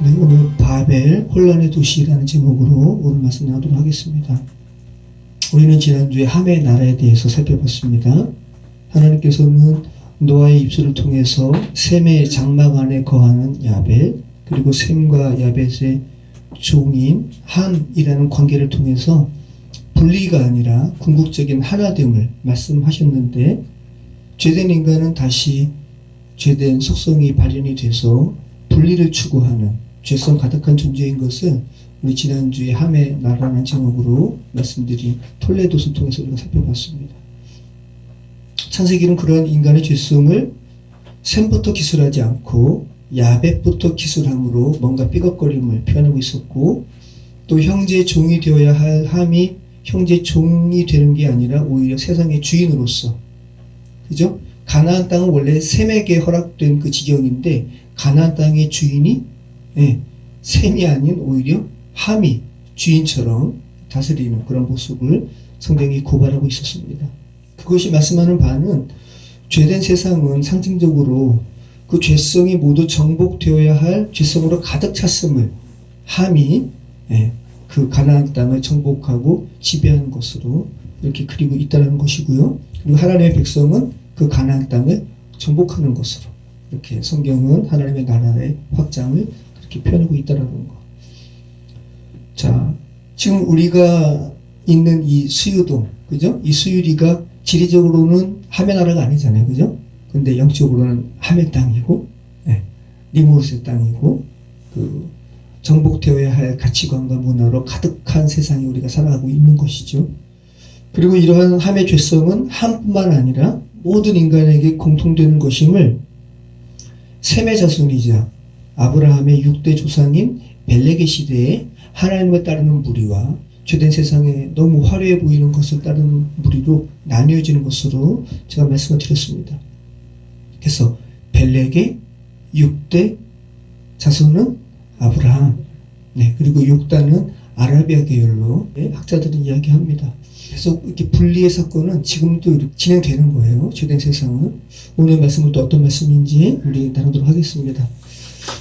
네, 오늘 바벨 혼란의 도시라는 제목으로 오늘 말씀 나누도록 하겠습니다. 우리는 지난주에 함의 나라에 대해서 살펴봤습니다. 하나님께서는 노아의 입술을 통해서 셈의 장막 안에 거하는 야벳, 그리고 셈과 야벳의 종인 함이라는 관계를 통해서 분리가 아니라 궁극적인 하나됨을 말씀하셨는데, 죄된 인간은 다시 죄된 속성이 발현이 돼서 분리를 추구하는 죄성 가득한 존재인 것을 우리 지난주에 함의 나라라는 제목으로 말씀드린 톨레도서를 통해서 우리가 살펴봤습니다. 창세기는 그러한 인간의 죄성을 셈부터 기술하지 않고 야벳부터 기술함으로 뭔가 삐걱거림을 표현하고 있었고, 또 형제의 종이 되어야 할 함이 형제의 종이 되는 게 아니라 오히려 세상의 주인으로서, 그죠? 가나안 땅은 원래 셈에게 허락된 그 지경인데 가나안 땅의 주인이 셈이 아닌 오히려 함이 주인처럼 다스리는 그런 모습을 성경이 고발하고 있었습니다. 그것이 말씀하는 바는 죄된 세상은 상징적으로 그 죄성이 모두 정복되어야 할 죄성으로 가득 찼음을 함이 그 가나안 땅을 정복하고 지배하는 것으로 이렇게 그리고 있다는 것이고요. 그리고 하나님의 백성은 그 가나안 땅을 정복하는 것으로 이렇게 성경은 하나님의 나라의 확장을 그렇게 표현하고 있다는 것. 자, 지금 우리가 있는 이 수유동, 그죠? 이 수유리가 지리적으로는 함의 나라가 아니잖아요, 그죠? 근데 영적으로는 함의 땅이고, 리모르스의 땅이고, 그 정복되어야 할 가치관과 문화로 가득한 세상에 우리가 살아가고 있는 것이죠. 그리고 이러한 함의 죄성은 함뿐만 아니라 모든 인간에게 공통되는 것임을 셈의 자손이자 아브라함의 6대 조상인 벨렉의 시대에 하나님을 따르는 무리와 죄된 세상에 너무 화려해 보이는 것을 따르는 무리로 나뉘어지는 것으로 제가 말씀을 드렸습니다. 그래서 벨렉의 6대 자손은 아브라함, 그리고 6단은 아라비아 계열로 학자들은 이야기합니다. 그래서 이렇게 분리의 사건은 지금도 이렇게 진행되는 거예요. 죄된 세상은. 오늘 말씀은 또 어떤 말씀인지 우리 나누도록 하겠습니다.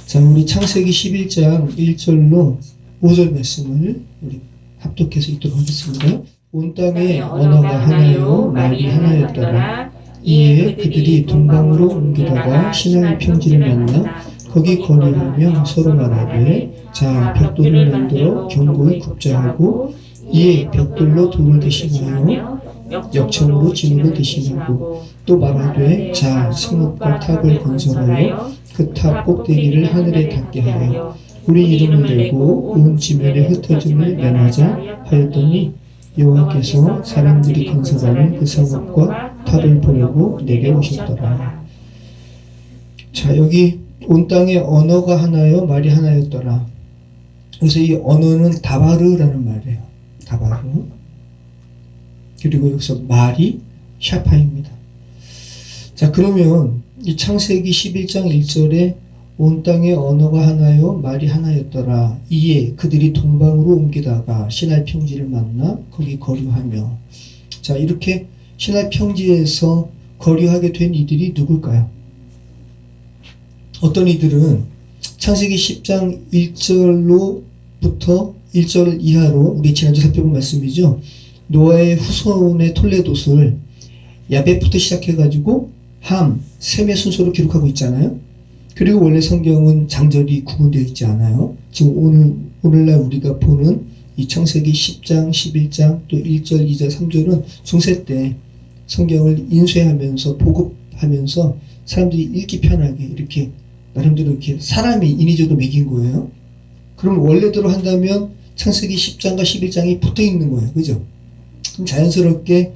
자, 우리 창세기 11장 1절로 5절 말씀을 우리 합독해서 읽도록 하겠습니다. 온 땅에 언어가 하나요 말이 하나였더라. 이에 그들이 동방으로 옮기다가 시나이 평지를 만나 거기 거류하며 서로 말하되, 자, 벽돌을 만들어 견고히 굽자하고, 이에 벽돌로 돌을 대신하여 역청으로 진흙을 대신하고, 또 말하되, 자, 성읍과 탑을 건설하여 그 탑 꼭대기를 하늘에 닿게 하여 우리 이름을 대고 온 지면에 흩어짐을 면하자 하였더니, 여호와께서 사람들이 건설하는 그 성읍과 탑을 보내고 내게 오셨더라. 자, 여기 온 땅에 언어가 하나요 말이 하나였더라. 그래서 이 언어는 다바르라는 말이에요. 다바르. 그리고 여기서 말이 샤파입니다. 자, 그러면 이 창세기 11장 1절에 온 땅에 언어가 하나요 말이 하나였더라. 이에 그들이 동방으로 옮기다가 시나이 평지를 만나 거기 거류하며. 자, 이렇게 시나이 평지에서 거류하게 된 이들이 누굴까요? 어떤 이들은 창세기 10장 1절로부터 1절 이하로 우리 지난주 살펴본 말씀이죠. 노아의 후손의 톨레도스를 야벳부터 시작해가지고 함, 셈의 순서로 기록하고 있잖아요. 그리고 원래 성경은 장절이 구분되어 있지 않아요. 지금 오늘날 우리가 보는 이 창세기 10장, 11장, 또 1절, 2절, 3절은 중세 때 성경을 인쇄하면서 보급하면서 사람들이 읽기 편하게 이렇게 나름대로 이렇게 사람이 인위적으로 매긴 거예요. 그럼 원래대로 한다면 창세기 10장과 11장이 붙어 있는 거예요. 그죠? 그럼 자연스럽게,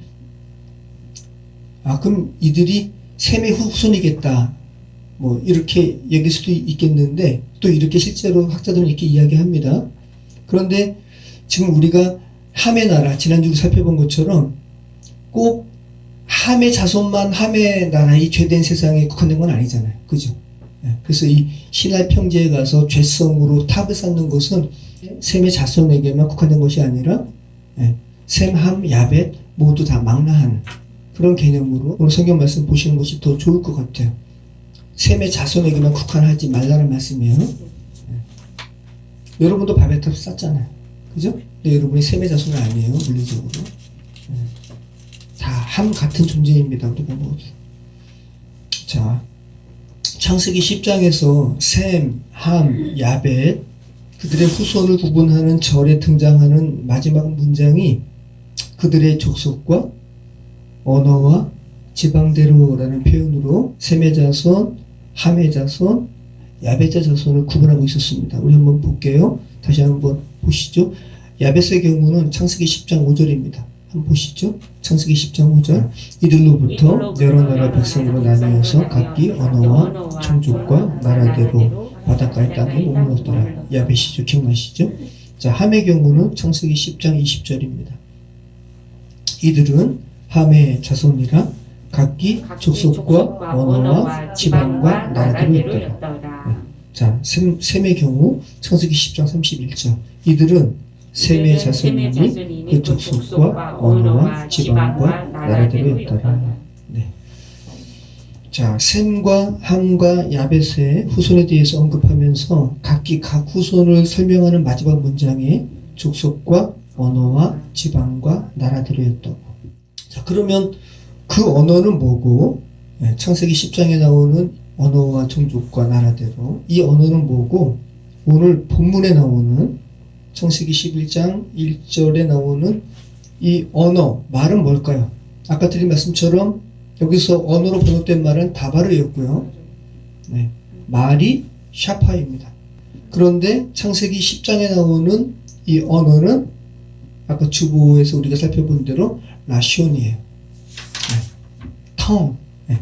그럼 이들이 셈의 후손이겠다. 뭐, 이렇게 얘기할 수도 있겠는데, 또 이렇게 실제로 학자들은 이렇게 이야기합니다. 그런데 지금 우리가 함의 나라, 지난주에 살펴본 것처럼 꼭 함의 자손만 함의 나라, 이 죄된 세상에 국한된 건 아니잖아요. 그죠? 그래서 이 시나이 평지에 가서 죄성으로 탑을 쌓는 것은 셈의 자손에게만 국한된 것이 아니라 셈, 함, 야벳 모두 다 망라하는 그런 개념으로 오늘 성경 말씀 보시는 것이 더 좋을 것 같아요. 셈의 자손에게만 국한하지 말라는 말씀이에요. 여러분도 바벨탑 쌌잖아요. 그죠? 근데 여러분이 셈의 자손은 아니에요, 물리적으로. 다 함 같은 존재입니다, 우리가 모두. 자, 창세기 10장에서 셈, 함, 야벳, 그들의 후손을 구분하는 절에 등장하는 마지막 문장이 그들의 족속과 언어와 지방대로라는 표현으로 셈의 자손, 함의 자손, 야벳의 자손을 구분하고 있었습니다. 우리 한번 볼게요. 다시 한번 보시죠. 야벳의 경우는 창세기 10장 5절입니다. 한번 보시죠. 창세기 10장 5절. 이들로부터 여러 나라 백성으로 나뉘어서 각기 언어와 종족과 나라대로 바닷가의 땅에 몸을 얻더라. 야벳이죠. 기억나시죠? 자, 함의 경우는 창세기 10장 20절입니다. 이들은 함의 자손이라 각기 족속과 언어와 지방과 나라대로 있더라. 자, 셈의 경우 창세기 10장 31절. 이들은 셈의 자손이니 그 족속과 언어와 지방과 나라대로 있더라. 네. 자, 셈과 함과 야벳의 후손에 대해서 언급하면서 각기 각 후손을 설명하는 마지막 문장에 족속과 언어와 지방과 나라대로였다고. 자, 그러면 그 언어는 뭐고, 창세기 10장에 나오는 언어와 종족과 나라대로, 이 언어는 뭐고, 오늘 본문에 나오는 창세기 11장 1절에 나오는 이 언어, 말은 뭘까요? 아까 드린 말씀처럼 여기서 언어로 번역된 말은 다바르였고요. 네, 말이 샤파입니다. 그런데 창세기 10장에 나오는 이 언어는 아까 주보에서 우리가 살펴본 대로 라시온이에요. 네, 텅, 네,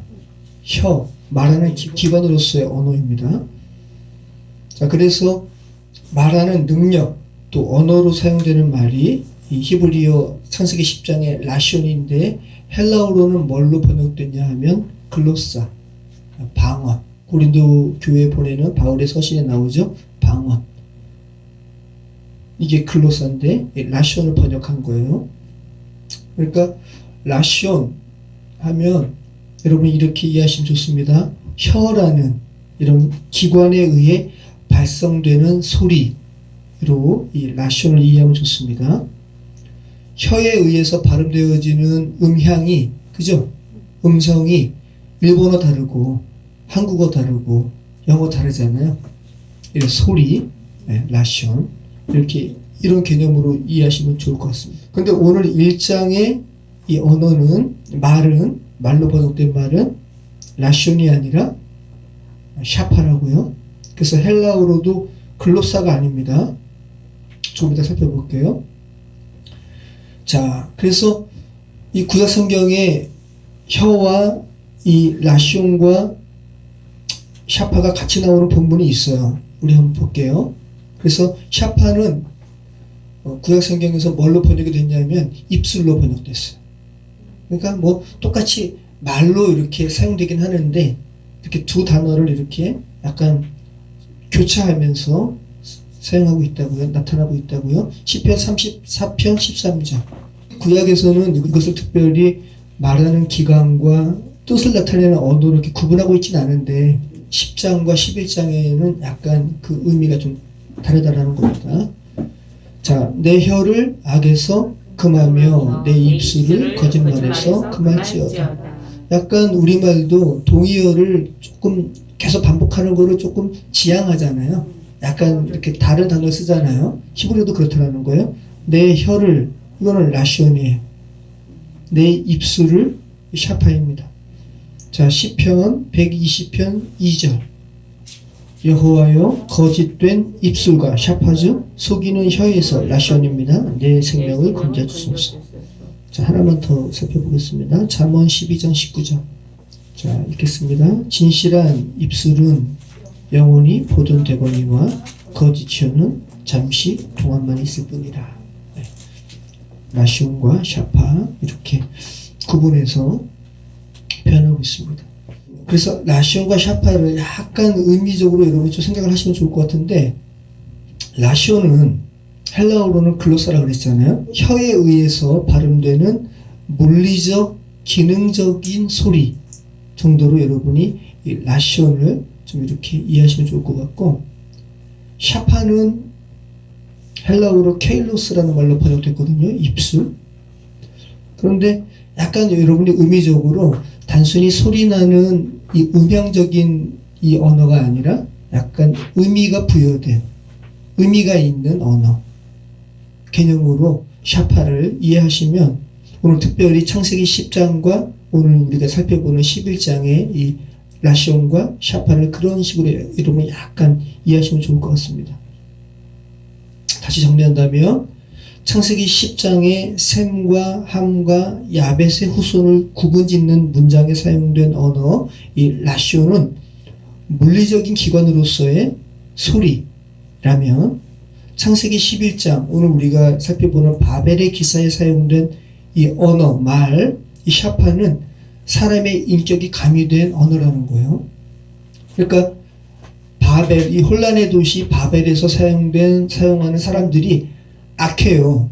혀, 말하는 기관으로서의 언어입니다. 자, 그래서 말하는 능력, 또 언어로 사용되는 말이 이 히브리어 창세기 10장의 라시온인데 헬라어로는 뭘로 번역됐냐 하면 글로사, 방언. 고린도 교회 보내는 바울의 서신에 나오죠. 방언. 이게 글로사인데 라시온을 번역한 거예요. 그러니까 라시온 하면 여러분이 이렇게 이해하시면 좋습니다. 혀라는 이런 기관에 의해 발성되는 소리로 이 라시온을 이해하면 좋습니다. 혀에 의해서 발음되어지는 음향이, 그죠? 음성이 일본어 다르고 한국어 다르고 영어 다르잖아요. 이런 소리, 라시온, 이렇게 이런 개념으로 이해하시면 좋을 것 같습니다. 근데 오늘 1장의 이 언어는, 말로 번역된 말은 라시온이 아니라 샤파라고요. 그래서 헬라어로도 글로사가 아닙니다. 조금 이따 살펴볼게요. 자, 그래서 이 구약 성경에 혀와 이 라시온과 샤파가 같이 나오는 본문이 있어요. 우리 한번 볼게요. 그래서 샤파는 구약 성경에서 뭘로 번역이 됐냐면 입술로 번역됐어요. 그러니까 뭐 똑같이 말로 이렇게 사용되긴 하는데 이렇게 두 단어를 이렇게 약간 교차하면서 사용하고 있다고요. 나타나고 있다고요. 시편 34편 13절. 구약에서는 이것을 특별히 말하는 기관과 뜻을 나타내는 언어로 이렇게 구분하고 있지는 않은데 10장과 11장에는 약간 그 의미가 좀 다르다라는 겁니다. 자, 내 혀를 악에서 금하며 내 입술을 거짓말에서 금할지어다. 약간 우리말도 동의어를 조금 계속 반복하는 거를 조금 지양하잖아요. 약간 이렇게 다른 단어를 쓰잖아요. 히브리어도 그렇다는 거예요. 내 혀를, 이거는 라시온이에요. 내 입술을 샤파입니다. 자, 시편 120편 2절. 여호와여, 거짓된 입술과 샤파즈, 속이는 혀에서 라시온입니다. 내 생명을 건져주소서. 자, 하나만 더 살펴보겠습니다. 잠언 12장 19절. 자, 읽겠습니다. 진실한 입술은 영원히 보존되거니와 거짓 혀는 잠시 동안만 있을 뿐이라. 네. 라시온과 샤파 이렇게 구분해서 표현하고 있습니다. 그래서 라시온과 샤파를 약간 의미적으로 여러분 좀 생각을 하시면 좋을 것 같은데, 라시온은 헬라어로는 글로사라고 그랬잖아요. 혀에 의해서 발음되는 물리적, 기능적인 소리 정도로 여러분이 이 라시온을 좀 이렇게 이해하시면 좋을 것 같고, 샤파는 헬라어로 케일로스라는 말로 번역됐거든요. 입술. 그런데 약간 여러분이 의미적으로 단순히 소리 나는 이 음향적인 이 언어가 아니라 약간 의미가 부여된, 의미가 있는 언어 개념으로 샤파를 이해하시면 오늘 특별히 창세기 10장과 오늘 우리가 살펴보는 11장의 이 라시온과 샤파를 그런 식으로 여러분이 약간 이해하시면 좋을 것 같습니다. 다시 정리한다면 창세기 10장의 셈과 함과 야벳의 후손을 구분짓는 문장에 사용된 언어 이 라시온은 물리적인 기관으로서의 소리라면 창세기 11장 오늘 우리가 살펴보는 바벨의 기사에 사용된 이 언어, 말, 이 샤파는 사람의 인격이 가미된 언어라는 거예요. 그러니까 바벨, 이 혼란의 도시 바벨에서 사용하는 사람들이 악해요.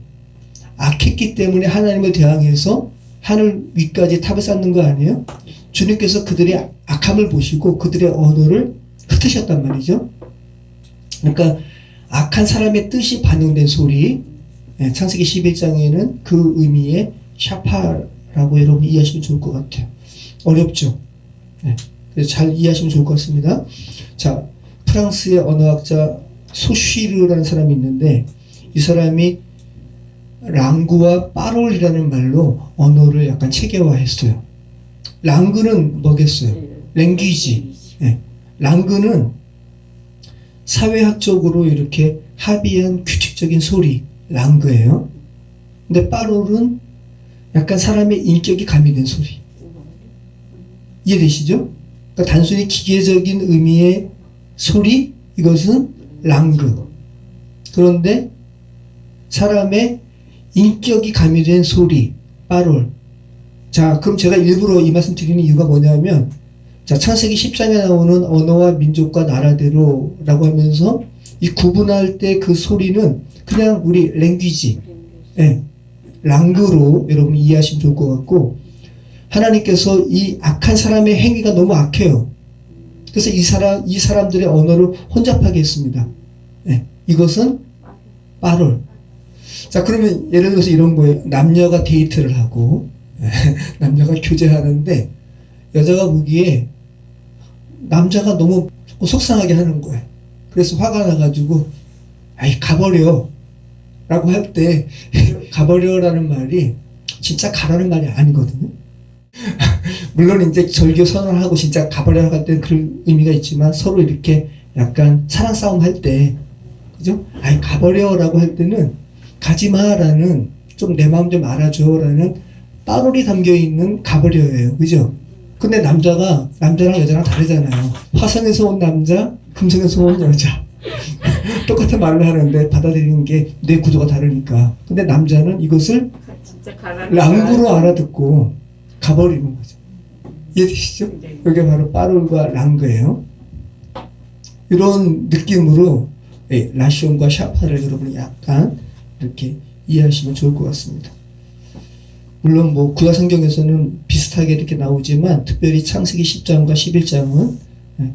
악했기 때문에 하나님을 대항해서 하늘 위까지 탑을 쌓는 거 아니에요? 주님께서 그들의 악함을 보시고 그들의 언어를 흩으셨단 말이죠. 그러니까 악한 사람의 뜻이 반영된 소리, 창세기 11장에는 그 의미의 샤파라고 여러분 이해하시면 좋을 것 같아요. 어렵죠? 그래서 잘 이해하시면 좋을 것 같습니다. 자, 프랑스의 언어학자 소쉬르라는 사람이 있는데 이 사람이 랑구와 빠롤이라는 말로 언어를 약간 체계화했어요. 랑그는 뭐겠어요? 랭귀지. 랑그는 사회학적으로 이렇게 합의한 규칙적인 소리, 랑그예요. 근데 빠롤은 약간 사람의 인격이 가미된 소리. 이해되시죠? 그러니까 단순히 기계적인 의미의 소리, 이것은 랑그. 그런데 사람의 인격이 가미된 소리, 빠롤. 자, 그럼 제가 일부러 이 말씀 드리는 이유가 뭐냐면, 자, 창세기 10장에 나오는 언어와 민족과 나라대로 라고 하면서 이 구분할 때 그 소리는 그냥 우리 랭귀지, 랑그로 여러분이 이해하시면 좋을 것 같고, 하나님께서 이 악한 사람의 행위가 너무 악해요. 그래서 이 사람들의 언어를 혼잡하게 했습니다. 이것은 빠롤. 자, 그러면 예를 들어서 이런 거예요. 남녀가 데이트를 하고, 남녀가 교제하는데, 여자가 보기에 남자가 너무 속상하게 하는 거예요. 그래서 화가 나가지고, 아이, 가버려. 라고 할 때, 가버려라는 말이 진짜 가라는 말이 아니거든요. 물론 이제 절교 선언하고 진짜 가버려 할 때는 그런 의미가 있지만 서로 이렇게 약간 사랑 싸움 할 때, 그죠? 아이, 가버려라고 할 때는 가지마라는 좀 내 마음 좀 알아줘라는 빠롤이 담겨있는 가버려예요. 그죠? 근데 남자랑 여자랑 다르잖아요. 화성에서 온 남자, 금성에서 온 여자. 똑같은 말을 하는데 받아들이는 게 뇌 구조가 다르니까. 근데 남자는 이것을 랑구로 알아듣고 가버리는 거죠. 이해되시죠? 이게 바로 빠롤과 랑그예요. 이런 느낌으로 라시온과 샤파를 여러분이 약간 이렇게 이해하시면 좋을 것 같습니다. 물론 뭐 구약 성경에서는 비슷하게 이렇게 나오지만 특별히 창세기 10장과 11장은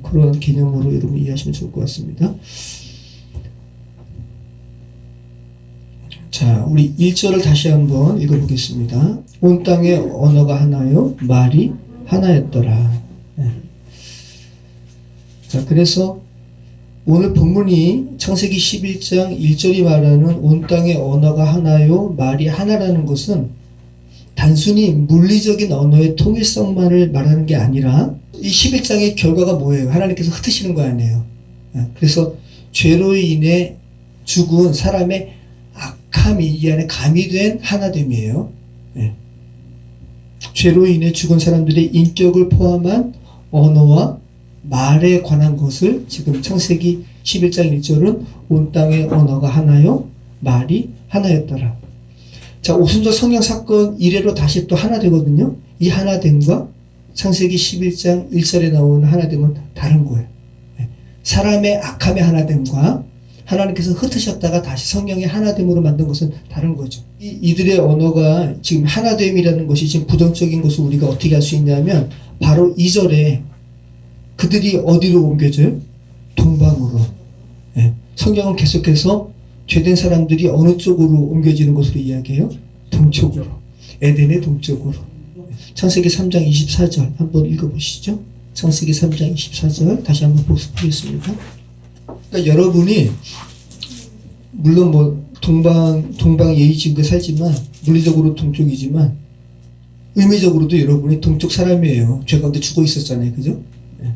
그런 개념으로 여러분 이해하시면 좋을 것 같습니다. 자, 우리 1절을 다시 한번 읽어보겠습니다. 온 땅의 언어가 하나요, 말이 하나였더라. 자, 그래서 오늘 본문이 창세기 11장 1절이 말하는 온 땅의 언어가 하나요, 말이 하나라는 것은 단순히 물리적인 언어의 통일성만을 말하는 게 아니라 이 11장의 결과가 뭐예요? 하나님께서 흩으시는 거 아니에요. 그래서 죄로 인해 죽은 사람의 악함이 이 안에 가미된 하나됨이에요. 죄로 인해 죽은 사람들의 인격을 포함한 언어와 말에 관한 것을 지금 창세기 11장 1절은 온 땅의 언어가 하나요, 말이 하나였더라. 자, 오순절 성령 사건 이래로 다시 또 하나 되거든요. 이 하나됨과 창세기 11장 1절에 나오는 하나됨은 다른 거예요. 사람의 악함의 하나됨과 하나님께서 흩으셨다가 다시 성령의 하나됨으로 만든 것은 다른 거죠. 이들의 언어가 지금 하나됨이라는 것이 지금 부정적인 것을 우리가 어떻게 할 수 있냐면 바로 2절에 그들이 어디로 옮겨져요? 동방으로. 성경은 계속해서 죄된 사람들이 어느 쪽으로 옮겨지는 것으로 이야기해요? 동쪽으로. 에덴의 동쪽으로. 창세기 3장 24절 한번 읽어보시죠. 창세기 3장 24절 다시 한번 복습하겠습니다. 그러니까 여러분이 물론 뭐 동방 예의지국에 살지만 물리적으로 동쪽이지만 의미적으로도 여러분이 동쪽 사람이에요. 죄 가운데 죽어 있었잖아요. 그죠? 네.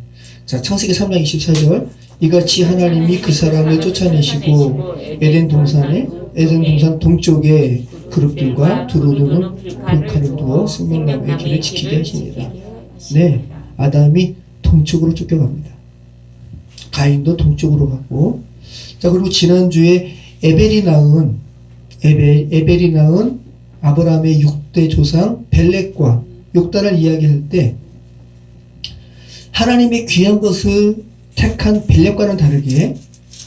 자, 창세기 3장 24절 이같이 하나님이 그 사람을 쫓아내시고 에덴 동산 동쪽에 그룹들과 두루두는 불칼을 두어 생명나무의 길을 지키게 하시니라. 네, 아담이 동쪽으로 쫓겨갑니다. 가인도 동쪽으로 가고. 자, 그리고 지난주에 에벨이 낳은 아브라함의 6대 조상 벨렉과 욕단을 이야기할 때 하나님의 귀한 것을 택한 벨렉과는 다르게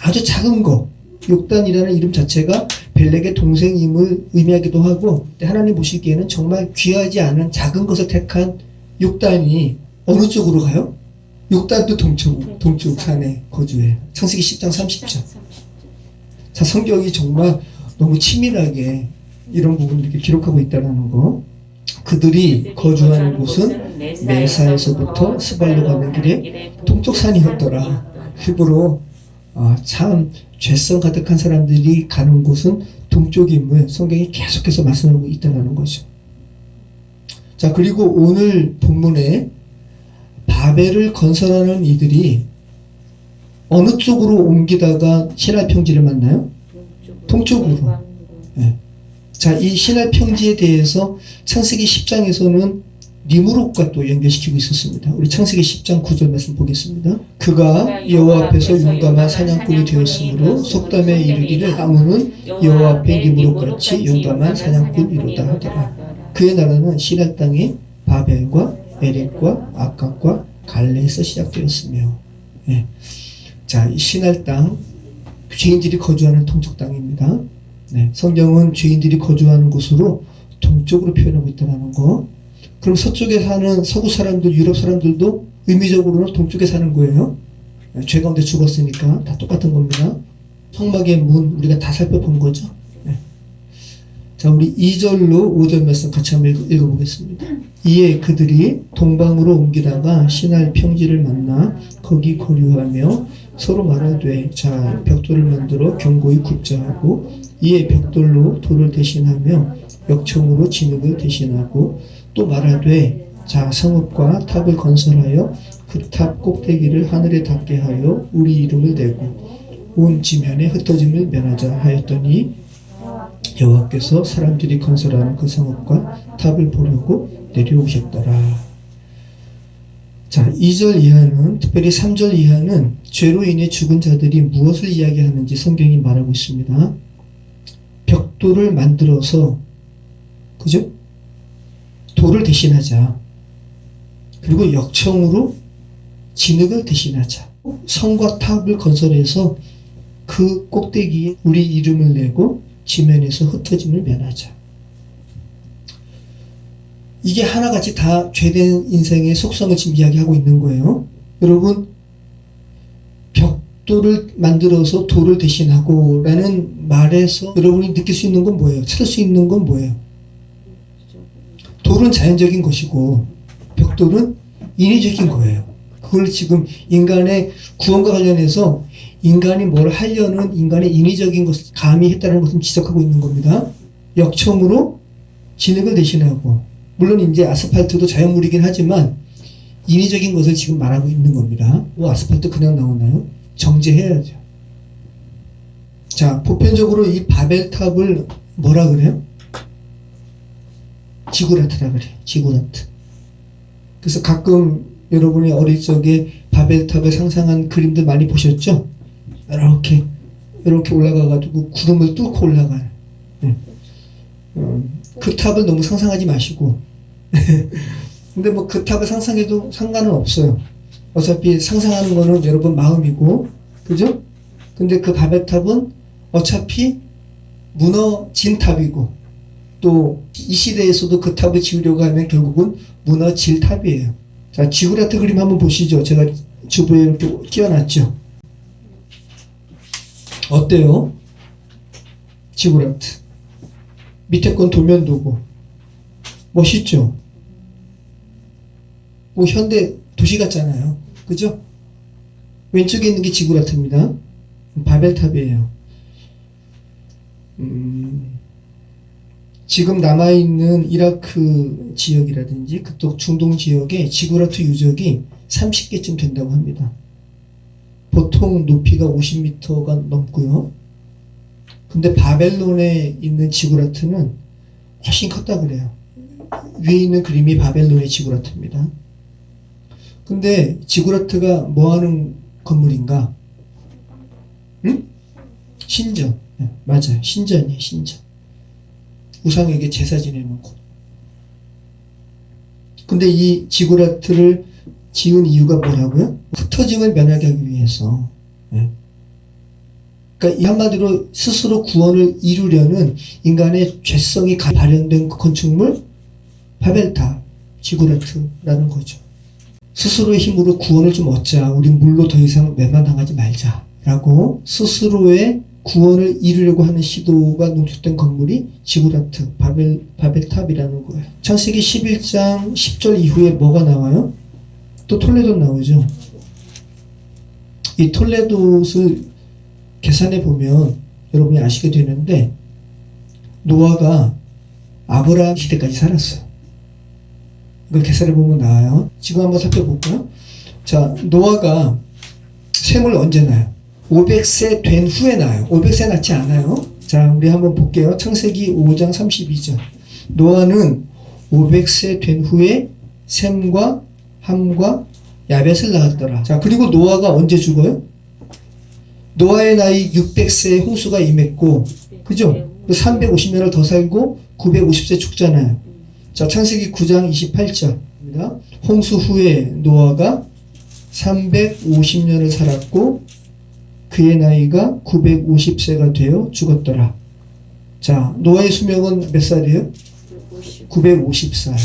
아주 작은 것, 욕단이라는 이름 자체가 벨렉의 동생임을 의미하기도 하고, 하나님 보시기에는 정말 귀하지 않은 작은 것을 택한 욕단이 어느 쪽으로 가요? 욕단도 동쪽 산에 거주해요. 창세기 10장 30절. 자, 성경이 정말 너무 치밀하게 이런 부분을 이렇게 기록하고 있다는 거. 그들이 거주하는 곳은 메사에서부터 스발로 가는 길에 동쪽 산이었더라. 일부러 참 죄성 가득한 사람들이 가는 곳은 동쪽임을 성경이 계속해서 말씀하고 있다는 거죠. 자, 그리고 오늘 본문에 바벨을 건설하는 이들이 어느 쪽으로 옮기다가 신할 평지를 만나요? 동쪽으로. 네. 자, 이 신할 평지에 대해서 창세기 10장에서는 니무롯과 또 연결시키고 있었습니다. 우리 창세기 10장 9절 말씀 보겠습니다. 그가 여호와 앞에서 용감한 사냥꾼이 되었으므로 속담에 이르기를 아문은 여호와 앞에 니무롯같이 용감한 사냥꾼이로다 하더라. 그의 나라는 신할 땅에 바벨과 에렉과 아깝과 갈레에서 시작되었으며. 예. 자, 이 신할 땅, 죄인들이 거주하는 동쪽 땅입니다. 네, 성경은 죄인들이 거주하는 곳으로 동쪽으로 표현하고 있다는 거. 그럼 서쪽에 사는 서구 사람들, 유럽 사람들도 의미적으로는 동쪽에 사는 거예요. 네, 죄 가운데 죽었으니까 다 똑같은 겁니다. 성막의 문 우리가 다 살펴본 거죠. 네. 자, 우리 2절로 5절 말씀 같이 한번 읽어보겠습니다. 이에 그들이 동방으로 옮기다가 신할 평지를 만나 거기 거류하며 서로 말하되 자 벽돌을 만들어 견고히 굽자 하고 이에 벽돌로 돌을 대신하며 역청으로 진흙을 대신하고 또 말하되 자 성읍과 탑을 건설하여 그 탑 꼭대기를 하늘에 닿게 하여 우리 이름을 대고 온 지면에 흩어짐을 면하자 하였더니 여호와께서 사람들이 건설하는 그 성읍과 탑을 보려고 내려오셨더라. 자, 2절 이하는, 특별히 3절 이하는 죄로 인해 죽은 자들이 무엇을 이야기하는지 성경이 말하고 있습니다. 벽돌을 만들어서, 그죠? 돌을 대신하자. 그리고 역청으로 진흙을 대신하자. 성과 탑을 건설해서 그 꼭대기에 우리 이름을 내고 지면에서 흩어짐을 면하자. 이게 하나같이 다 죄된 인생의 속성을 지금 이야기하고 있는 거예요. 여러분, 벽돌을 만들어서 돌을 대신하고 라는 말에서 여러분이 느낄 수 있는 건 뭐예요? 찾을 수 있는 건 뭐예요? 돌은 자연적인 것이고 벽돌은 인위적인 거예요. 그걸 지금 인간의 구원과 관련해서 인간이 뭘 하려는 인간의 인위적인 것을 감히 했다는 것을 지적하고 있는 겁니다. 역청으로 진흙을 대신하고, 물론 이제 아스팔트도 자연물이긴 하지만 인위적인 것을 지금 말하고 있는 겁니다. 아스팔트 그냥 나오나요? 정제해야죠. 자, 보편적으로 이 바벨탑을 뭐라 그래요? 지구라트라 그래요. 지구라트. 그래서 가끔 여러분이 어릴 적에 바벨탑을 상상한 그림들 많이 보셨죠? 이렇게 올라가가지고 구름을 뚫고 올라가요. 네. 그 탑을 너무 상상하지 마시고 근데 뭐 그 탑을 상상해도 상관은 없어요. 어차피 상상하는 거는 여러분 마음이고, 그죠? 근데 그 바벨탑은 어차피 무너진 탑이고, 또 이 시대에서도 그 탑을 지으려고 하면 결국은 무너질 탑이에요. 자, 지구라트 그림 한번 보시죠. 제가 주부에 이렇게 끼워놨죠. 어때요? 지구라트. 밑에 건 도면도고. 멋있죠? 뭐 현대 도시 같잖아요. 그죠? 왼쪽에 있는 게 지구라트입니다. 바벨탑이에요. 지금 남아있는 이라크 지역이라든지 그쪽 중동 지역에 지구라트 유적이 30개쯤 된다고 합니다. 보통 높이가 50m가 넘고요. 근데 바벨론에 있는 지구라트는 훨씬 컸다 그래요. 위에 있는 그림이 바벨론의 지구라트입니다. 근데 지구라트가 뭐 하는 건물인가? 응? 신전. 네, 맞아요. 신전이에요. 신전. 우상에게 제사 지내는 곳. 근데 이 지구라트를 지은 이유가 뭐라고요? 흩어짐을 면하게 하기 위해서. 네. 그러니까 이 한마디로 스스로 구원을 이루려는 인간의 죄성이 발현된 건축물 바벨탑, 지구라트라는 거죠. 스스로의 힘으로 구원을 좀 얻자. 우리 물로 더 이상 매만당하지 말자라고 스스로의 구원을 이루려고 하는 시도가 농축된 건물이 지구라트, 바벨탑이라는 거예요. 창세기 11장 10절 이후에 뭐가 나와요? 또 톨레도 나오죠. 이 톨레도를 계산해 보면 여러분이 아시게 되는데 노아가 아브라함 시대까지 살았어요. 이걸 계산해 보면 나와요. 지금 한번 살펴볼까요? 자, 노아가 셈을 언제 낳아요? 500세 된 후에 낳아요. 500세 낳지 않아요. 자, 우리 한번 볼게요. 창세기 5장 32절. 노아는 500세 된 후에 셈과 함과 야벳을 낳았더라. 자, 그리고 노아가 언제 죽어요? 노아의 나이 600세에 홍수가 임했고, 그죠? 350년을 더 살고 950세 죽잖아요. 자, 창세기 9장 28절입니다. 홍수 후에 노아가 350년을 살았고 그의 나이가 950세가 되어 죽었더라. 자, 노아의 수명은 몇 살이에요? 950살.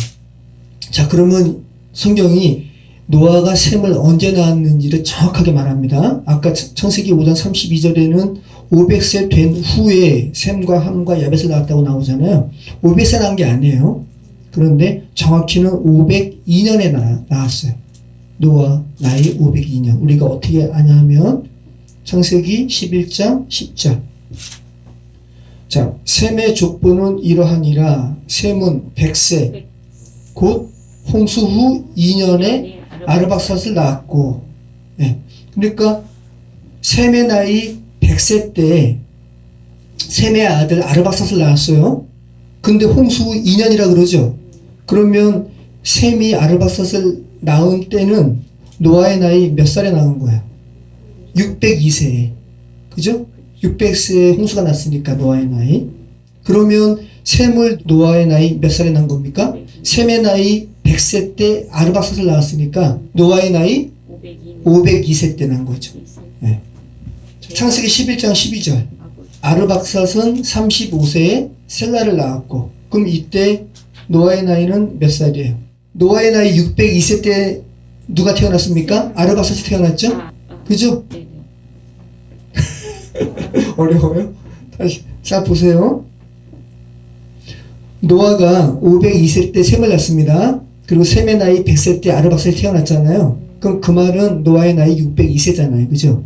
자, 그러면 성경이 노아가 셈을 언제 낳았는지를 정확하게 말합니다. 아까 창세기 5장 32절에는 500세 된 후에 셈과 함과 야벳을 낳았다고 나오잖아요. 500세 낳은 게 아니에요. 그런데 정확히는 502년에 낳았어요. 노아 나이 502년. 우리가 어떻게 아냐면 창세기 11장 10절. 자, 셈의 족보는 이러하니라. 셈은 100세 곧 홍수 후 2년에 아르박삿을 낳았고, 네. 그러니까 셈의 나이 100세 때 셈의 아들 아르박삿을 낳았어요. 근데 홍수 후 2년이라 그러죠. 그러면 셈이 아르박삿을 낳은 때는 노아의 나이 몇 살에 낳은 거야? 602세에. 그죠? 600세에 홍수가 났으니까 노아의 나이. 그러면 셈을 노아의 나이 몇 살에 낳은 겁니까? 셈의 나이 100세 때 아르박삿을 낳았으니까 노아의 나이 502세 때 난 거죠. 네. 창세기 11장 12절. 아르박삿은 35세에 셀라를 낳았고, 그럼 이때 노아의 나이는 몇 살이에요? 노아의 나이 602세 때 누가 태어났습니까? 아르박삿이 태어났죠? 그죠? 어려워요? 다시 자 보세요. 노아가 502세 때 셈을 낳습니다. 그리고 셈의 나이 100세 때 아르박삿이 태어났잖아요. 그럼 그 말은 노아의 나이 602세잖아요. 그죠?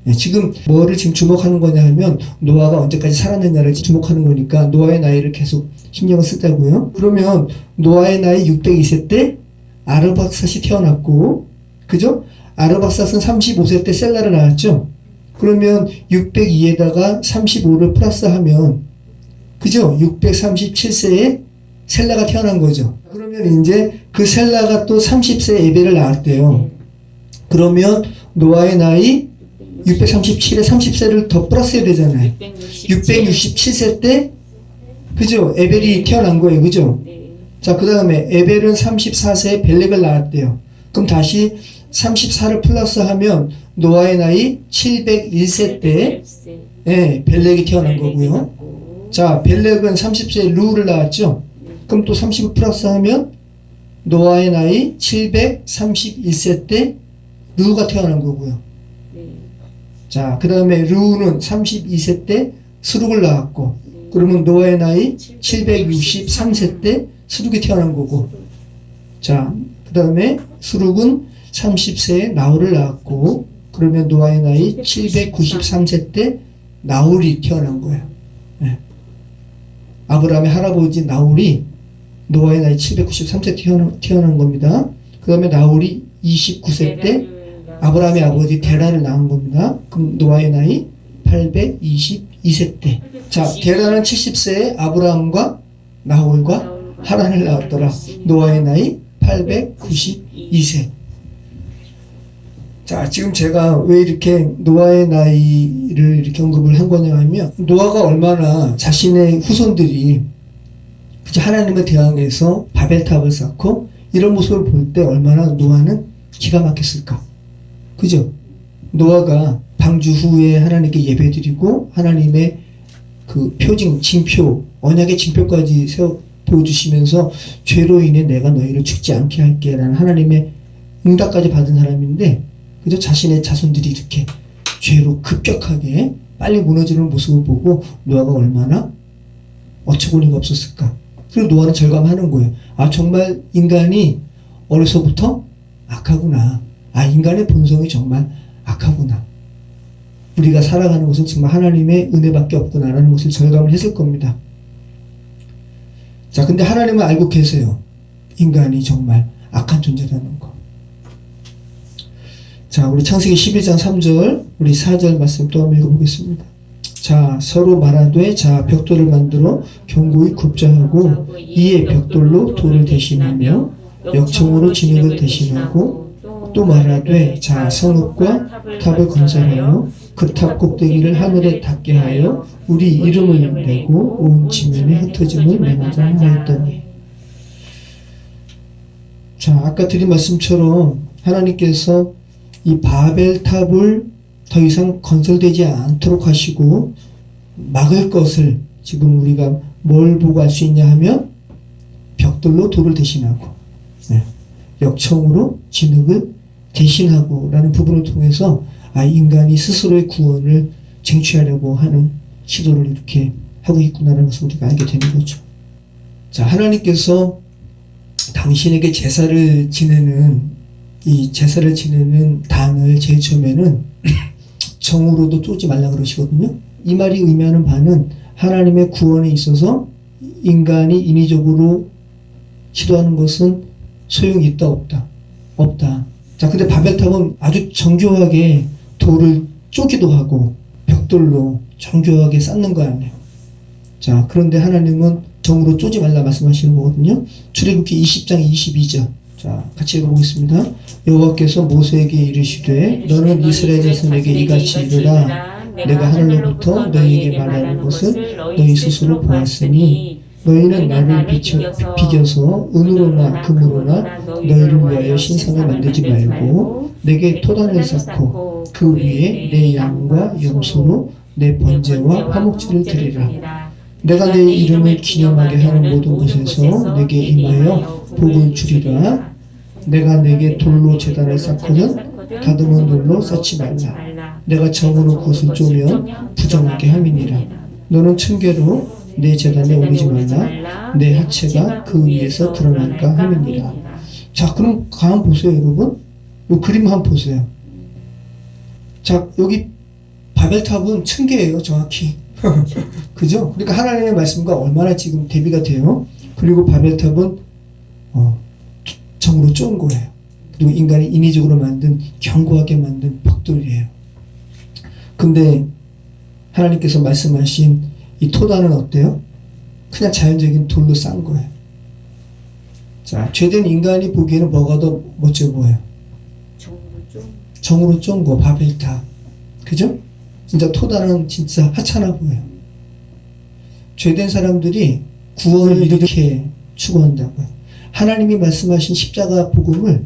네, 지금 뭐를 지금 주목하는 거냐 하면 노아가 언제까지 살았느냐를 주목하는 거니까 노아의 나이를 계속 신경을 쓰자고요. 그러면 노아의 나이 602세 때 아르박삿이 태어났고, 그죠? 아르박삿은 35세 때 셀라를 낳았죠. 그러면 602에다가 35를 플러스하면, 그죠? 637세에 셀라가 태어난 거죠. 그러면 이제 그 셀라가 또 30세 에벨을 낳았대요. 그러면 노아의 나이 637에 30세를 더 플러스해야 되잖아요. 667세 때, 그죠? 에벨이 태어난 거예요. 그죠? 자, 그 다음에 에벨은 34세에 벨렉을 낳았대요. 그럼 다시 34를 플러스하면 노아의 나이 701세 때 벨렉이 태어난 거고요. 자, 벨렉은 30세에 루를 낳았죠. 그럼 또 30을 플러스하면 노아의 나이 731세 때 루가 태어난 거고요. 자, 그 다음에 루는 32세 때 스룩을 낳았고, 그러면 노아의 나이 763세 때 스룩이 태어난 거고, 자, 그 다음에 스룩은 30세에 나홀을 낳았고, 그러면 노아의 나이 793세 때 나홀이 태어난 거예요. 네. 아브라함의 할아버지 나홀이 노아의 나이 793세 태어난 겁니다. 그 다음에 나홀이 29세 때 아브라함의 아버지 데라를 낳은 겁니다. 그럼 노아의 나이 822세 때. 자, 데라는 70세에 아브라함과 나홀과 하란을 낳았더라. 노아의 나이 892세. 자, 지금 제가 왜 이렇게 노아의 나이를 이렇게 언급을 한 거냐 하면, 노아가 얼마나 자신의 후손들이 하나님을 대항해서 바벨탑을 쌓고 이런 모습을 볼 때 얼마나 노아는 기가 막혔을까. 그죠? 노아가 방주 후에 하나님께 예배드리고 하나님의 그 표징, 징표, 언약의 징표까지 보여주시면서 죄로 인해 내가 너희를 죽지 않게 할게 라는 하나님의 응답까지 받은 사람인데, 그저 자신의 자손들이 이렇게 죄로 급격하게 빨리 무너지는 모습을 보고 노아가 얼마나 어처구니가 없었을까. 그리고 노아는 절감하는 거예요. 아, 정말 인간이 어려서부터 악하구나. 아, 인간의 본성이 정말 악하구나. 우리가 살아가는 것은 정말 하나님의 은혜밖에 없구나라는 것을 절감을 했을 겁니다. 자, 근데 하나님은 알고 계세요. 인간이 정말 악한 존재라는 거. 자, 우리 창세기 12장 3절, 우리 4절 말씀 또 한번 읽어보겠습니다. 자, 서로 말하되, 자, 벽돌을 만들어 견고히 굽자 하고, 이에 벽돌로 돌을 대신하며 역청으로 진흙을 대신하고, 또 말하되, 자, 성읍과 탑을 건설하여 그 탑 꼭대기를 하늘에 닿게 하여 우리 이름을 내고 온 지면에 흩어짐을 면하자 하였더니. 자, 아까 드린 말씀처럼 하나님께서 이 바벨탑을 더 이상 건설되지 않도록 하시고 막을 것을 지금 우리가 뭘 보고 알 수 있냐 하면 벽돌로 돌을 대신하고, 네, 역청으로 진흙을 대신하고 라는 부분을 통해서 인간이 스스로의 구원을 쟁취하려고 하는 시도를 이렇게 하고 있구나라는 것을 우리가 알게 되는 거죠. 자, 하나님께서 당신에게 제사를 지내는 단을 제일 처음에는 정으로도 쪼지 말라 그러시거든요. 이 말이 의미하는 바는 하나님의 구원에 있어서 인간이 인위적으로 시도하는 것은 소용이 있다 없다. 없다. 자, 근데 바벨탑은 아주 정교하게 돌을 쪼기도 하고 벽돌로 정교하게 쌓는 거 아니에요. 자, 그런데 하나님은 정으로 쪼지 말라 말씀하시는 거거든요. 출애굽기 20장 22절. 자, 같이 읽어보겠습니다. 여호와께서 모세에게 이르시되 너는 이스라엘 자손에게 이같이 이르라. 내가 하늘로부터 너희에게 말하는 것을 너희 스스로 보았으니 너희는 나를 비겨서 은으로나 금으로나 너희를 위하여 신상을 만들지 말고 내게 토단을 쌓고 그 위에 내 양과 염소로 내 번제와 화목제를 드리라. 내가 내 이름을 기념하게 하는 모든 곳에서 내게 임하여 복을 주리라. 내가 내게 돌로 제단을 쌓거든 다듬은 돌로 쌓지 말라. 내가 정으로 그것을 쪼면 부정하게 함이니라. 너는 층계로 내 제단에 오르지 말라. 내 하체가 그 위에서 드러날까 함이니라. 자, 그럼 한번 보세요, 여러분. 이 그림 한번 보세요. 자, 여기 바벨탑은 층계예요, 정확히. 그죠? 그러니까 하나님의 말씀과 얼마나 지금 대비가 돼요. 그리고 바벨탑은 정으로 쪼은 거예요. 그리고 인간이 인위적으로 만든, 견고하게 만든 벽돌이에요. 근데 하나님께서 말씀하신 이 토단은 어때요? 그냥 자연적인 돌로 쌓은 거예요. 자, 죄된 인간이 보기에는 뭐가 더 멋져 보여요? 정으로 쪼은 거, 바벨탑. 그죠? 진짜 토단은 진짜 하찮아 보여요. 죄된 사람들이 구원을 이렇게 추구한다고요. 하나님이 말씀하신 십자가 복음을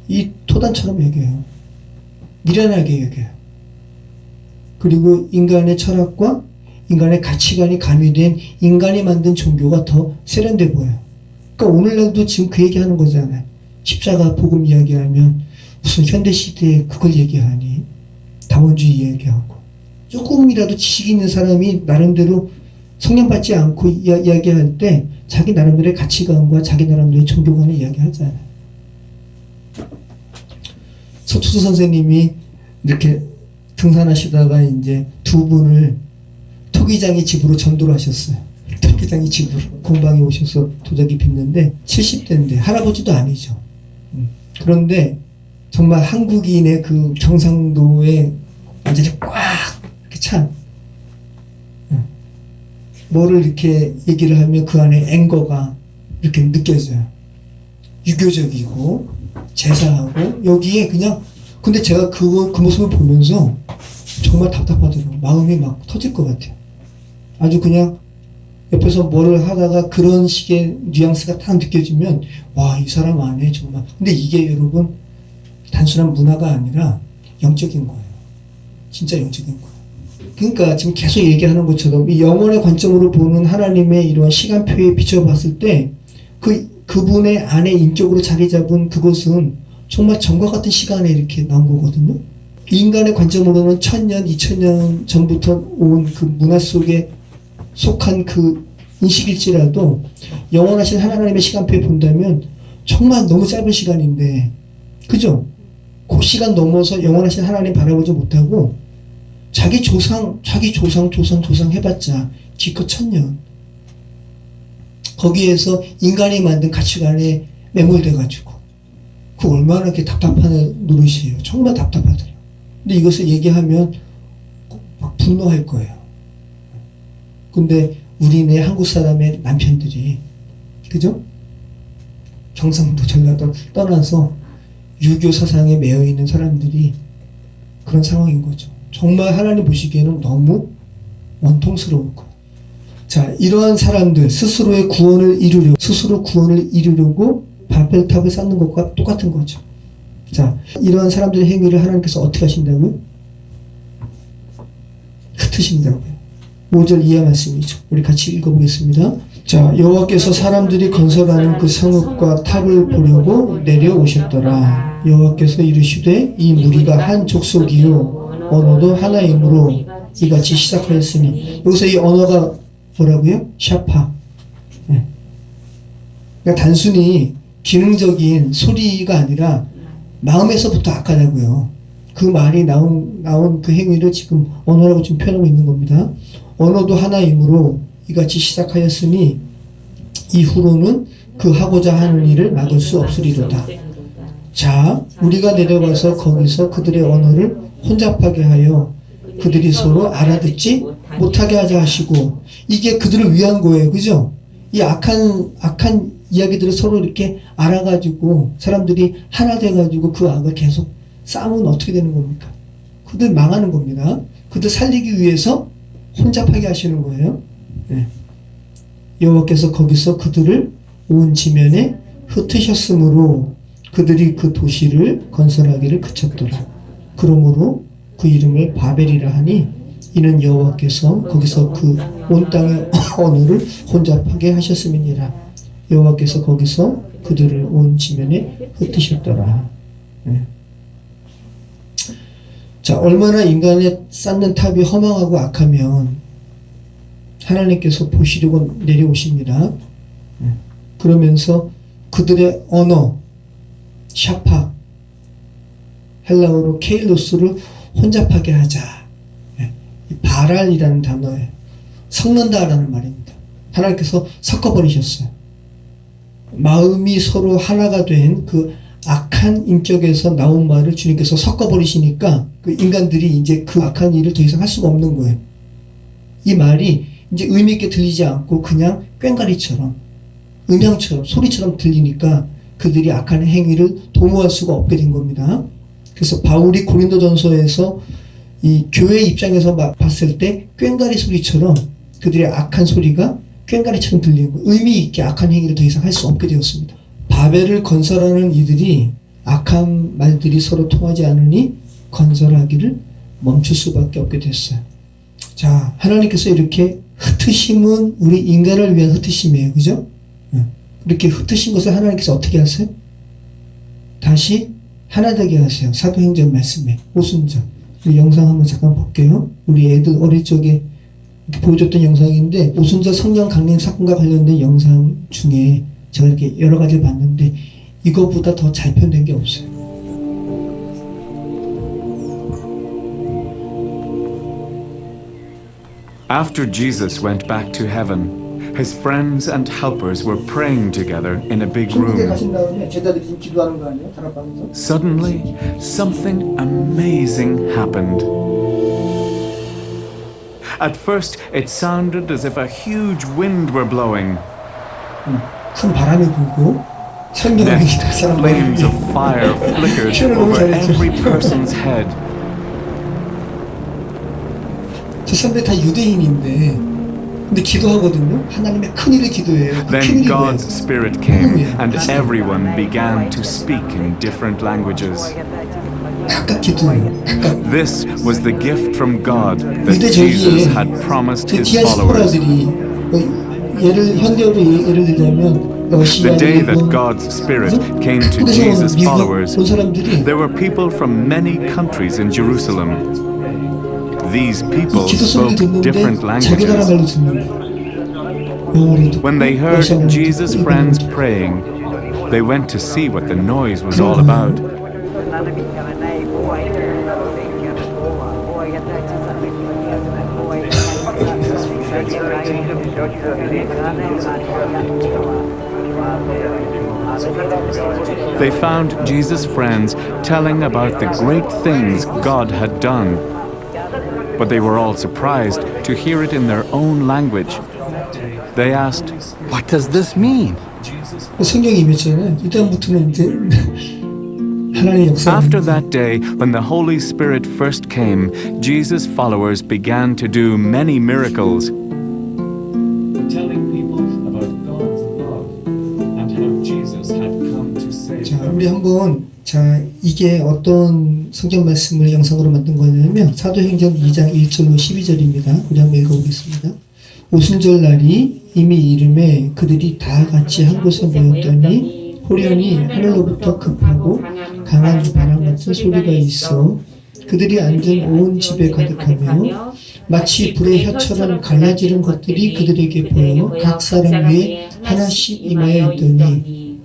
이 토단처럼 여겨요. 미련하게 여겨요. 그리고 인간의 철학과 인간의 가치관이 가미된 인간이 만든 종교가 더 세련돼 보여요. 그러니까 오늘날도 지금 그 얘기하는 거잖아요. 십자가 복음 이야기하면 무슨 현대시대에 그걸 얘기하니? 다원주의 얘기하고. 조금이라도 지식 있는 사람이 나름대로 성령 받지 않고 이야기할 때 자기 나름대로의 가치관과 자기 나름대로의 종교관을 이야기하잖아요. 서투수 선생님이 이렇게 등산하시다가 이제 두 분을 토기장의 집으로 전도를 하셨어요. 토기장의 집으로 공방에 오셔서 도자기 빚는데 70대인데 할아버지도 아니죠. 그런데 정말 한국인의 그 경상도에 완전히 꽉 이렇게 찬 뭐를 이렇게 얘기를 하면 그 안에 앵거가 이렇게 느껴져요. 유교적이고 제사하고 여기에 그냥 근데 제가 그 모습을 보면서 정말 답답하더라고요. 마음이 막 터질 것 같아요. 아주 그냥 옆에서 뭐를 하다가 그런 식의 뉘앙스가 딱 느껴지면 와, 이 사람 안에 정말 근데 이게 여러분 단순한 문화가 아니라 영적인 거예요. 진짜 영적인 거예요. 그러니까 지금 계속 얘기하는 것처럼 이 영혼의 관점으로 보는 하나님의 이런 시간표에 비춰봤을 때 그분의 안에 인격으로 자리 잡은 그것은 정말 전과 같은 시간에 이렇게 나온 거거든요. 인간의 관점으로는 1000년, 2000년 전부터 온 그 문화 속에 속한 그 인식일지라도 영원하신 하나님의 시간표에 본다면 정말 너무 짧은 시간인데 그죠? 그 시간 넘어서 영원하신 하나님 바라보지 못하고 자기 조상 해봤자 기껏 1000년 거기에서 인간이 만든 가치관에 매몰돼가지고 그 얼마나 이렇게 답답한 노릇이에요. 정말 답답하더라고요. 근데 이것을 얘기하면 막 분노할 거예요. 근데 우리네 한국 사람의 남편들이 그죠? 경상도 전라도 떠나서 유교 사상에 매여 있는 사람들이 그런 상황인 거죠. 정말 하나님 보시기에는 너무 원통스러울 거예요. 자, 이러한 사람들 스스로 구원을 이루려고 바벨탑을 쌓는 것과 똑같은 거죠. 자, 이러한 사람들의 행위를 하나님께서 어떻게 하신다고요? 흩으신다고요. 5절 이하 말씀이죠. 우리 같이 읽어보겠습니다. 자, 여호와께서 사람들이 건설하는 그 성읍과 탑을 보려고 내려오셨더라. 여호와께서 이르시되 이 무리가 한 족속이요 언어도 하나이므로 이같이 시작하였으니 여기서 이 언어가 뭐라고요? 샤파. 네. 그러니까 단순히 기능적인 소리가 아니라 마음에서부터 악하다고요. 그 말이 나온 그 행위를 지금 언어라고 지금 표현하고 있는 겁니다. 언어도 하나이므로 이같이 시작하였으니 이후로는 그 하고자 하는 일을 막을 수 없으리로다. 자, 우리가 내려가서 거기서 그들의 언어를 혼잡하게 하여 그들이 서로 알아듣지 못하게 하자 하시고 이게 그들을 위한 거예요. 그죠? 이 악한 이야기들을 서로 이렇게 알아가지고 사람들이 하나 돼가지고 그 악을 계속 싸우면 어떻게 되는 겁니까? 그들 망하는 겁니다. 그들 살리기 위해서 혼잡하게 하시는 거예요. 네. 여호와께서 거기서 그들을 온 지면에 흩으셨으므로 그들이 그 도시를 건설하기를 그쳤더라. 그러므로 그 이름을 바벨이라 하니 이는 여호와께서 거기서 그 온 땅의 언어를 혼잡하게 하셨음이니라. 여호와께서 거기서 그들을 온 지면에 흩으셨더라. 네. 자, 얼마나 인간의 쌓는 탑이 허망하고 악하면 하나님께서 보시려고 내려오십니다. 네. 그러면서 그들의 언어 샤파 헬라어로 케일로스를 혼잡하게 하자. 네. 바랄이라는 단어에 섞는다라는 말입니다. 하나님께서 섞어버리셨어요. 마음이 서로 하나가 된 그 악한 인격에서 나온 말을 주님께서 섞어버리시니까 그 인간들이 이제 그 악한 일을 더 이상 할 수가 없는 거예요. 이 말이 이제 의미있게 들리지 않고 그냥 꽹과리처럼 음향처럼 소리처럼 들리니까 그들이 악한 행위를 도모할 수가 없게 된 겁니다. 그래서 바울이 고린도전서에서 이 교회 입장에서 봤을 때 꽹과리 소리처럼 그들의 악한 소리가 꽹과리처럼 들리는 거예요. 의미 있게 악한 행위를 더 이상 할 수 없게 되었습니다. 바벨을 건설하는 이들이 악한 말들이 서로 통하지 않으니 건설하기를 멈출 수밖에 없게 됐어요. 자, 하나님께서 이렇게 흩으심은 우리 인간을 위한 흩으심이에요. 그죠? 이렇게 흩으신 것을 하나님께서 어떻게 하세요? 다시 하나 되게 하세요. 사도행전 말씀에 오순절. 우리 영상 한번 잠깐 볼게요. 우리 애들 어릴 적에 보여줬던 영상인데 오순절 성령 강림 사건과 관련된 영상 중에 제가 이렇게 여러 가지를 봤는데 이거보다 더 잘 표현된 게 없어요. After Jesus went back to heaven, his friends and helpers were praying together in a big 천국에 room. 가신 다음에 제자들이 지금 기도하는 거 아니에요? 다락방에서? Suddenly, something amazing happened. At first, it sounded as if a huge wind were blowing. 큰 바람이 불고 성령이 Then, 그 사람 flames of fire flickered over every person's head. 저 사람들 다 유대인인데 근데 기도하거든요. 하나님의 큰 일을 기도해요. 그 큰 Then 일이 뭐예요? God's Spirit came, and everyone began to speak in different languages. 각각 기도해요. 각각. This was the gift from God that 유대 Jesus 저기에 had promised 그 his followers. 디아스포라들이 현대어로 예를 들자면 러시아, The day that 일본, God's Spirit came to 한국에서 Jesus' 미국 followers, 그런 사람들이 there were people from many countries in Jerusalem. These people 기도 소리를 spoke different 듣는데 자기 나라 languages. 말로 듣는 거예요. 영어로 듣고 When they heard 러시아어로 Jesus' 듣고 friends 일본어로 듣고. praying, they went to see what the noise was all about. They found Jesus' friends telling about the great things God had done. But they were all surprised to hear it in their own language. They asked, What does this mean? 성경이 임했잖아요. 이다음부터는 이제 하나님의 역사. After that day, when the Holy Spirit first came, Jesus' followers began to do many miracles. telling people about God's love and how Jesus had come to save 자, them. 우리 한번 이게 어떤 성경 말씀을 영상으로 만든 거냐면 사도행전 2장 1절로 12절입니다. 우리 한번 읽어보겠습니다. 오순절 날이 이미 이름에 그들이 다 같이 한 곳에 모였더니 호련히 하늘로부터 급하고 강한 바람 같은 소리가 있어 그들이 앉은 온 집에 가득하며 마치 불의 혀처럼 갈라지는 것들이 그들에게 보여 각 사람 위에 하나씩 임하여 있더니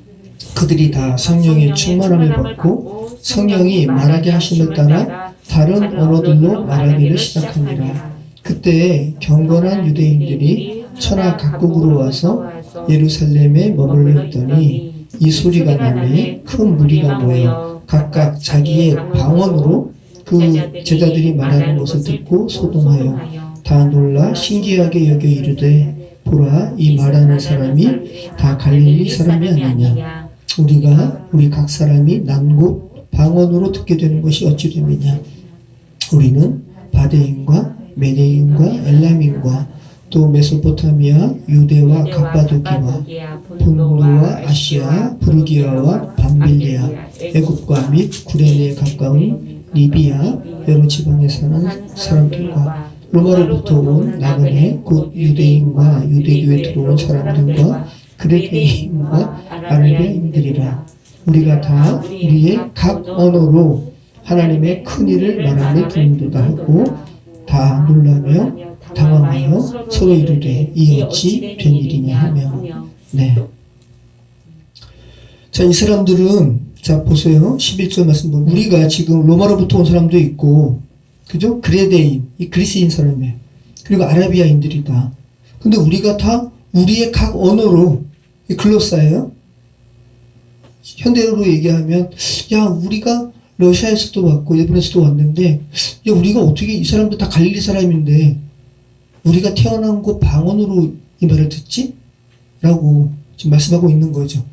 그들이 다 성령의 충만함을 받고 성령이 말하게 하심을 따라 다른 언어들로 말하기를 시작하니라. 그때 경건한 유대인들이 천하 각국으로 와서 예루살렘에 머물러 있더니 이 소리가 나매 큰 무리가 모여 각각 자기의 방언으로 그 제자들이 말하는 것을 듣고 소동하여 다 놀라 신기하게 여겨 이르되 보라 이 말하는 사람이 다 갈릴리 사람이 아니냐. 우리 각 사람이 남곳 방언으로 듣게 되는 것이 어찌 됨이냐. 우리는 바데인과 메데인과 엘람인과 또 메소포타미아, 유대와 갑바도기와 본도와 아시아, 부르기아와 밤빌리아, 애굽과 및 구레네에 가까운 리비아, 여러 지방에 사는 사람들과 로마로부터 온 나그네, 곧 유대인과 유대교에 들어온 사람들과 그레게인과 아라비아인들이라. 우리가 다 우리의 각 언어로 하나님의 큰 일을 말함을 듣는도다 하고 다 놀라며 당황하여 서로 이르되 이 어찌 된 일이냐 하며. 네. 자, 이 사람들은 자 보세요. 11절 말씀 보면 우리가 지금 로마로부터 온 사람도 있고 그죠? 그레데인, 이 그리스인 사람이에요. 그리고 아라비아인들이다. 근데 우리가 다 우리의 각 언어로 이 글로사예요. 현대어로 얘기하면 야 우리가 러시아에서도 왔고 일본에서도 왔는데 야 우리가 어떻게 이 사람들 다 갈릴리 사람인데 우리가 태어난 곳 방언으로 이 말을 듣지? 라고 지금 말씀하고 있는 거죠.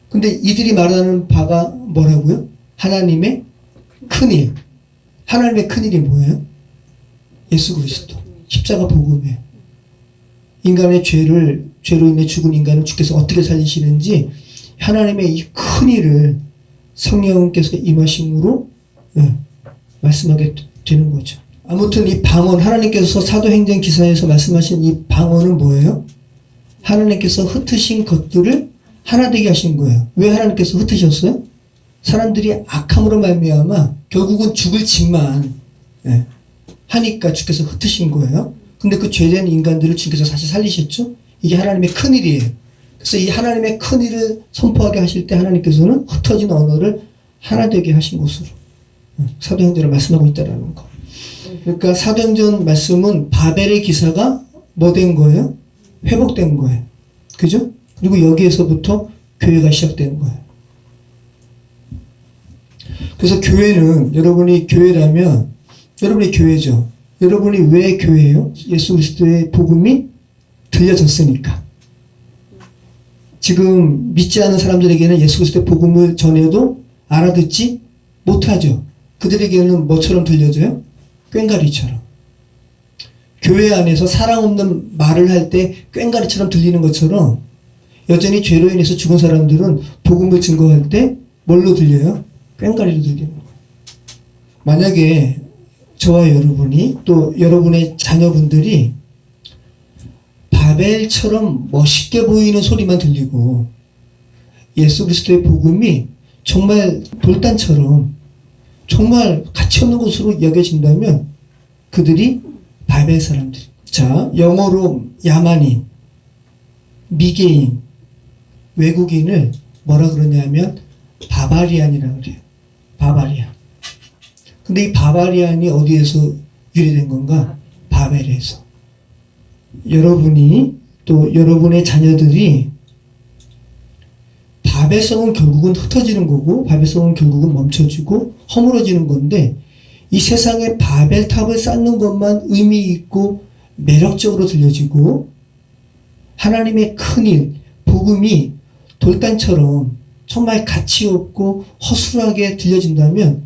근데 이들이 말하는 바가 뭐라고요? 하나님의 큰일. 하나님의 큰일이 뭐예요? 예수 그리스도. 십자가 복음이에요. 인간의 죄로 인해 죽은 인간을 주께서 어떻게 살리시는지 하나님의 이 큰일을 성령께서 임하심으로 말씀하게 되는 거죠. 아무튼 이 방언, 하나님께서 사도행전 기사에서 말씀하신 이 방언은 뭐예요? 하나님께서 흩으신 것들을 하나 되게 하신 거예요. 왜 하나님께서 흩으셨어요? 사람들이 악함으로 말미암아 결국은 죽을 짓만 하니까 주께서 흩으신 거예요. 근데 그 죄된 인간들을 주님께서 다시 살리셨죠? 이게 하나님의 큰일이에요. 그래서 이 하나님의 큰일을 선포하게 하실 때 하나님께서는 흩어진 언어를 하나 되게 하신 것으로 사도행전을 말씀하고 있다는 거. 그러니까 사도행전 말씀은 바벨의 기사가 뭐 된 거예요? 회복된 거예요. 그죠? 그리고 여기에서부터 교회가 시작된 거예요. 그래서 교회는 여러분이 교회라면 여러분이 교회죠. 여러분이 왜 교회예요? 예수 그리스도의 복음이 들려졌으니까. 지금 믿지 않은 사람들에게는 예수 그리스도의 복음을 전해도 알아듣지 못하죠. 그들에게는 뭐처럼 들려져요? 꽹과리처럼. 교회 안에서 사랑 없는 말을 할 때 꽹과리처럼 들리는 것처럼 여전히 죄로 인해서 죽은 사람들은 복음을 증거할 때 뭘로 들려요? 꽹과리로 들리는 거예요. 만약에 저와 여러분이 또 여러분의 자녀분들이 바벨처럼 멋있게 보이는 소리만 들리고 예수 그리스도의 복음이 정말 돌단처럼 정말 가치 없는 것으로 여겨진다면 그들이 바벨 사람들. 자, 영어로 야만인, 미개인, 외국인을 뭐라 그러냐면 바바리안이라고 그래요. 바바리안. 근데 이 바바리안이 어디에서 유래된 건가? 바벨에서. 여러분이 또 여러분의 자녀들이 바벨성은 결국은 흩어지는 거고 바벨성은 결국은 멈춰지고 허물어지는 건데 이 세상에 바벨탑을 쌓는 것만 의미 있고 매력적으로 들려지고 하나님의 큰일, 복음이 돌단처럼 정말 가치 없고 허술하게 들려진다면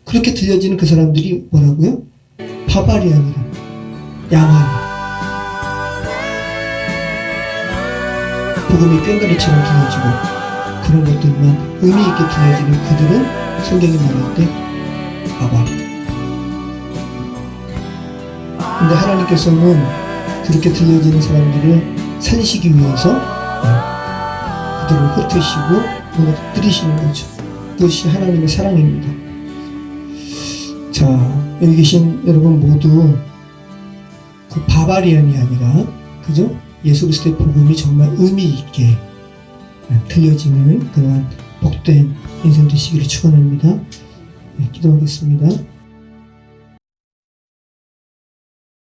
그렇게 들려지는 그 사람들이 뭐라고요? 바바리안이라 야만이. 복음이 꽹과리처럼 들려지고 그런 것들만 의미 있게 들려지는 그들은 성경이 말할 때 바바리. 근데 하나님께서는 그렇게 들려지는 사람들을 살리시기 위해서 그들을 흩으시고 무너뜨리시는 거죠. 그것이 하나님의 사랑입니다. 자, 여기 계신 여러분 모두 그 바바리안이 아니라 그죠? 예수 그리스도의 복음이 정말 의미 있게 들려지는 그러한 복된 인생 되시기를 축원합니다. 기도하겠습니다.